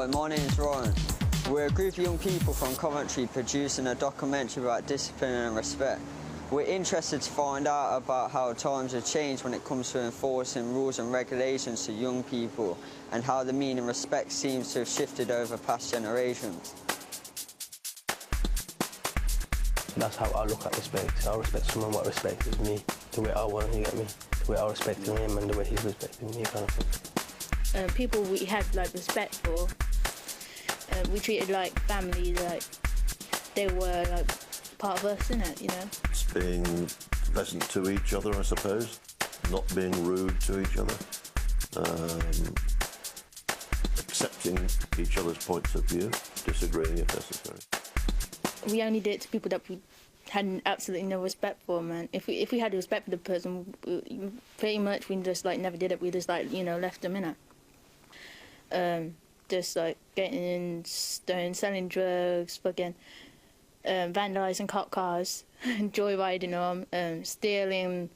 Hi, my name's Ryan. We're a group of young people from Coventry producing a documentary about discipline and respect. We're interested to find out about how times have changed when it comes to enforcing rules and regulations to young people and how the meaning of respect seems to have shifted over past generations. That's how I look at respect. I respect someone what respect is me, the way I want, you get me? The way I respect him and the way he's respecting me, kind of thing. People we had like respect for, we treated like family, like they were like part of us, innit, you know? It's being pleasant to each other, I suppose, not being rude to each other, accepting each other's points of view, disagreeing if necessary. We only did it to people that we had absolutely no respect for, man. If we had respect for the person, pretty much we just like never did it. We just like, you know, left them in it. Just like getting in, selling drugs, fucking vandalising cop cars, joyriding them, stealing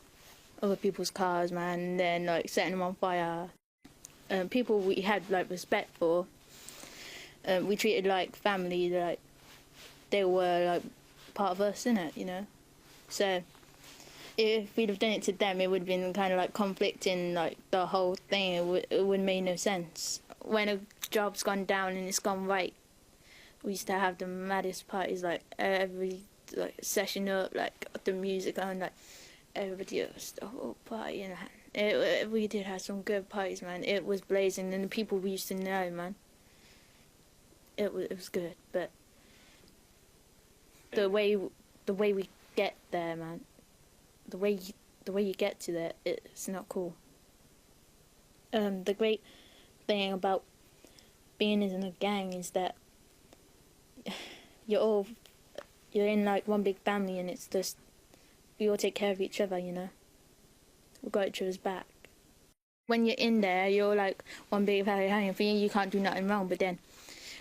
other people's cars, man, and then like setting them on fire. People we had like respect for, we treated like family, like they were like part of us, innit, you know? So if we'd have done it to them, it would have been kind of like conflicting, like the whole thing. It would make no sense. When a job's gone down and it's gone right, we used to have the maddest parties, like every like session up, like the music on, like everybody else, the whole party, and we did have some good parties, man. It was blazing, and the people we used to know, man, it was good, but the way we get there, man, the way you get to there, it's not cool. The great thing about being in a gang is that you're in like one big family, and it's just we all take care of each other, you know. We got each other's back. When you're in there, you're like one big family. For you can't do nothing wrong. But then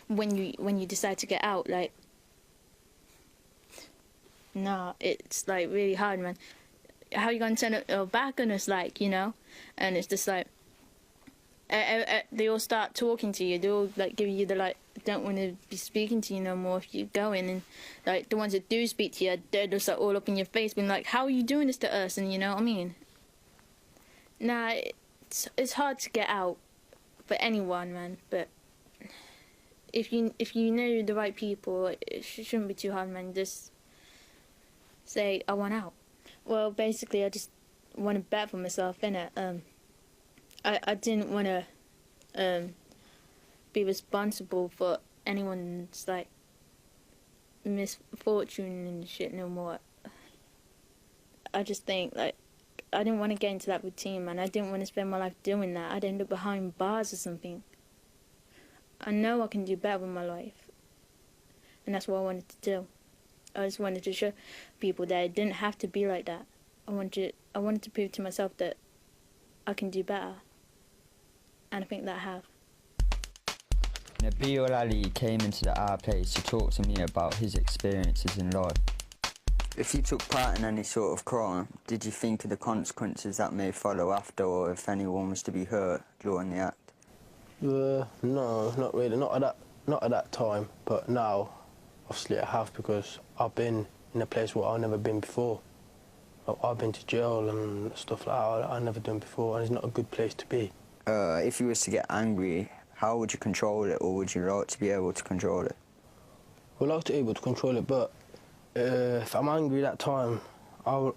when you decide to get out, like, nah, it's like really hard, man. How you gonna turn your back on us, like, you know? And it's just like they all start talking to you. They all like give you the like don't want to be speaking to you no more if you go in, and like the ones that do speak to you, they're just like all up in your face, being like, "How are you doing this to us?" And you know what I mean? Nah, it's hard to get out for anyone, man. But if you know the right people, it shouldn't be too hard, man. Just say, "I want out." Well, basically, I just want to bet for myself, innit? I didn't want to be responsible for anyone's like misfortune and shit no more. I just think like I didn't want to get into that routine, man. I didn't want to spend my life doing that. I'd end up behind bars or something. I know I can do better with my life, and that's what I wanted to do. I just wanted to show people that it didn't have to be like that. I wanted to prove to myself that I can do better, and I think that I have. Nabil Ali came into our place to talk to me about his experiences in life. If you took part in any sort of crime, did you think of the consequences that may follow after, or if anyone was to be hurt during the act? No, not really. Not at that time. But now, obviously, I have, because I've been in a place where I've never been before. I've been to jail and stuff like that. I've never done before, and it's not a good place to be. If you was to get angry, how would you control it, or would you like to be able to control it? I'd like to be able to control it, but if I'm angry that time, I'll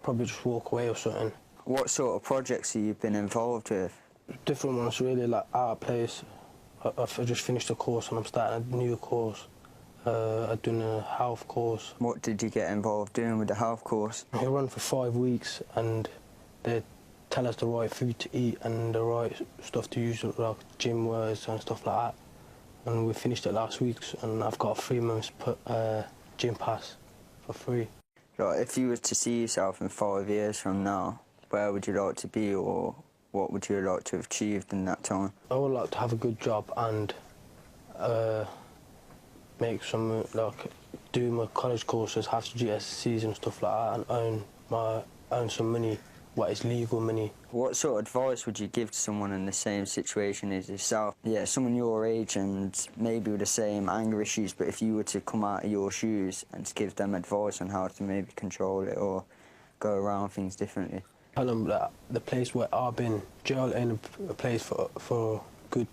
probably just walk away or something. What sort of projects have you been involved with? Different ones, really, like our place. I've just finished a course and I'm starting a new course. I've done a health course. What did you get involved doing with the health course? We run for 5 weeks, and they tell us the right food to eat and the right stuff to use, like gym wears and stuff like that. And we finished it last week, and I've got a 3 months gym pass for free. Like, if you were to see yourself in 5 years from now, where would you like to be, or what would you like to have achieved in that time? I would like to have a good job and make some, like, do my college courses, have GCSEs and stuff like that, and earn some money what is legal money. What sort of advice would you give to someone in the same situation as yourself? Yeah, someone your age and maybe with the same anger issues, but if you were to come out of your shoes and to give them advice on how to maybe control it or go around things differently. Tell them that the place where I've been, jail ain't a place for good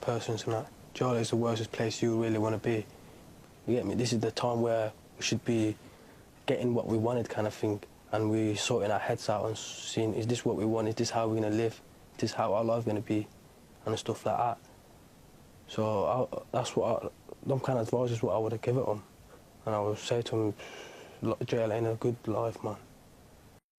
persons and that. Jail is the worst place you really want to be. You get me? This is the time where we should be getting what we wanted kind of thing, and we sorting our heads out and seeing, is this what we want? Is this how we're going to live? Is this how our life's going to be? And stuff like that. So them kind of advice is what I would have given them. And I would say to them, jail ain't a good life, man.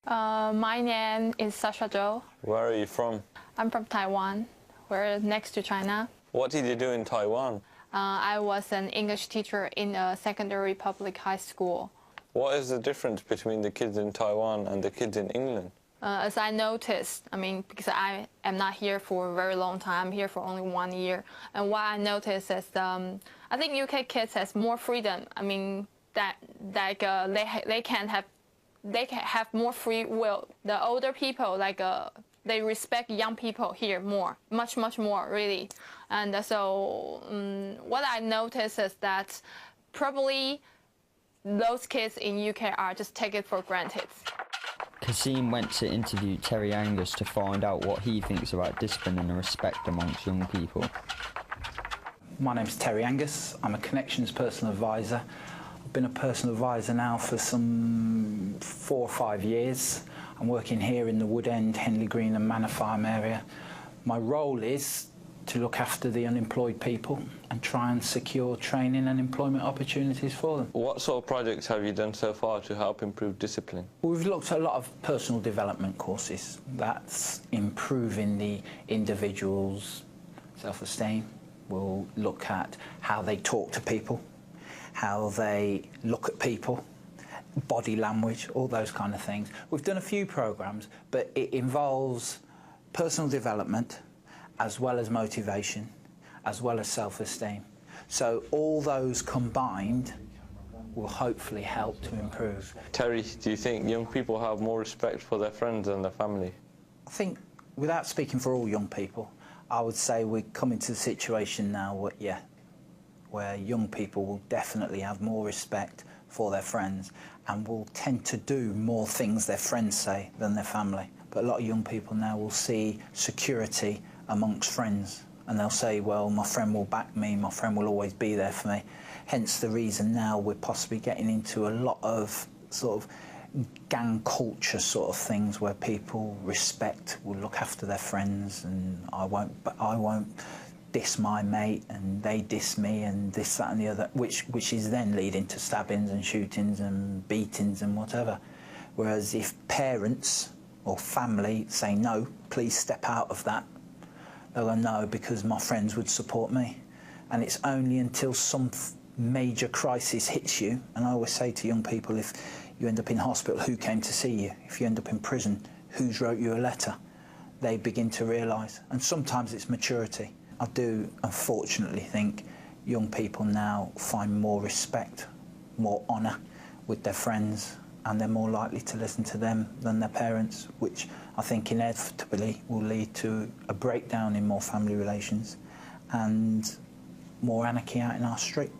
My name is Sasha Zhou. Where are you from? I'm from Taiwan. We're next to China. What did you do in Taiwan? I was an English teacher in a secondary public high school. What is the difference between the kids in Taiwan and the kids in England? As I noticed, I mean, because I am not here for a very long time, I'm here for only 1 year. And what I noticed is, I think UK kids has more freedom. I mean, they can have more free will. The older people, they respect young people here more, much more, really. And so what I noticed is that probably those kids in UK are just take it for granted. Kasim went to interview Terry Angus to find out what he thinks about discipline and respect amongst young people. My name's Terry Angus. I'm a Connections personal advisor. I've been a personal advisor now for some 4 or 5 years. I'm working here in the Wood End, Henley Green and Manor Farm area. My role is to look after the unemployed people and try and secure training and employment opportunities for them. What sort of projects have you done so far to help improve discipline? We've looked at a lot of personal development courses. That's improving the individual's self-esteem. We'll look at how they talk to people, how they look at people, body language, all those kind of things. We've done a few programs, but it involves personal development as well as motivation, as well as self-esteem. So all those combined will hopefully help to improve. Terry, do you think young people have more respect for their friends than their family? I think, without speaking for all young people, I would say we're coming to the situation now where young people will definitely have more respect for their friends and will tend to do more things their friends say than their family. But a lot of young people now will see security amongst friends, and they'll say, well, my friend will back me, my friend will always be there for me. Hence the reason now we're possibly getting into a lot of sort of gang culture sort of things where people will look after their friends, and I won't diss my mate and they diss me and this, that and the other, which is then leading to stabbings and shootings and beatings and whatever. Whereas if parents or family say, no, please step out of that, they'll go, no, because my friends would support me. And it's only until some major crisis hits you, and I always say to young people, if you end up in hospital, who came to see you? If you end up in prison, who's wrote you a letter? They begin to realise. And sometimes it's maturity. I do, unfortunately, think young people now find more respect, more honour with their friends, and they're more likely to listen to them than their parents, which I think inevitably will lead to a breakdown in more family relations and more anarchy out in our street.